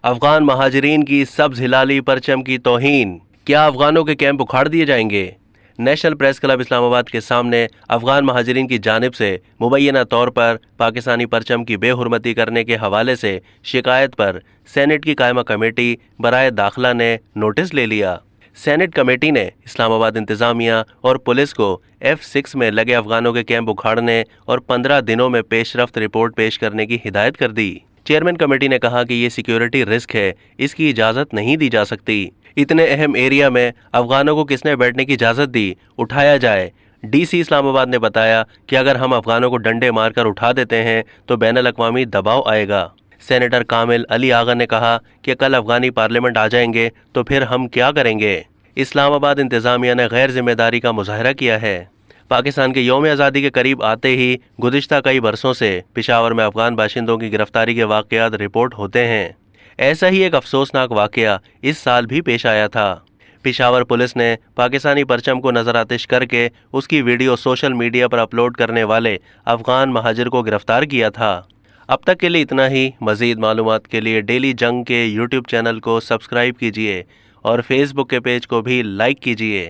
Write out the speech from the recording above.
افغان مہاجرین کی سبز ہلالی پرچم کی توہین، کیا افغانوں کے کیمپ اکھاڑ دیے جائیں گے؟ نیشنل پریس کلب اسلام آباد کے سامنے افغان مہاجرین کی جانب سے مبینہ طور پر پاکستانی پرچم کی بے حرمتی کرنے کے حوالے سے شکایت پر سینٹ کی قائمہ کمیٹی برائے داخلہ نے نوٹس لے لیا۔ سینٹ کمیٹی نے اسلام آباد انتظامیہ اور پولیس کو F6 میں لگے افغانوں کے کیمپ اکھاڑنے اور 15 دنوں میں پیش رفت رپورٹ پیش کرنے کی ہدایت کر دی۔ چیئرمین کمیٹی نے کہا کہ یہ سیکیورٹی رسک ہے، اس کی اجازت نہیں دی جا سکتی۔ اتنے اہم ایریا میں افغانوں کو کس نے بیٹھنے کی اجازت دی؟ اٹھایا جائے۔ ڈی سی اسلام آباد نے بتایا کہ اگر ہم افغانوں کو ڈنڈے مار کر اٹھا دیتے ہیں تو بین الاقوامی دباؤ آئے گا۔ سینیٹر کامل علی آغا نے کہا کہ کل افغانی پارلیمنٹ آ جائیں گے تو پھر ہم کیا کریں گے؟ اسلام آباد انتظامیہ نے غیر ذمہ داری کا مظاہرہ کیا ہے۔ پاکستان کے یوم آزادی کے قریب آتے ہی گزشتہ کئی برسوں سے پشاور میں افغان باشندوں کی گرفتاری کے واقعات رپورٹ ہوتے ہیں۔ ایسا ہی ایک افسوسناک واقعہ اس سال بھی پیش آیا تھا۔ پشاور پولیس نے پاکستانی پرچم کو نظر آتش کر کے اس کی ویڈیو سوشل میڈیا پر اپلوڈ کرنے والے افغان مہاجر کو گرفتار کیا تھا۔ اب تک کے لیے اتنا ہی۔ مزید معلومات کے لیے ڈیلی جنگ کے یوٹیوب چینل کو سبسکرائب کیجیے اور فیس بک کے پیج کو بھی لائک کیجیے۔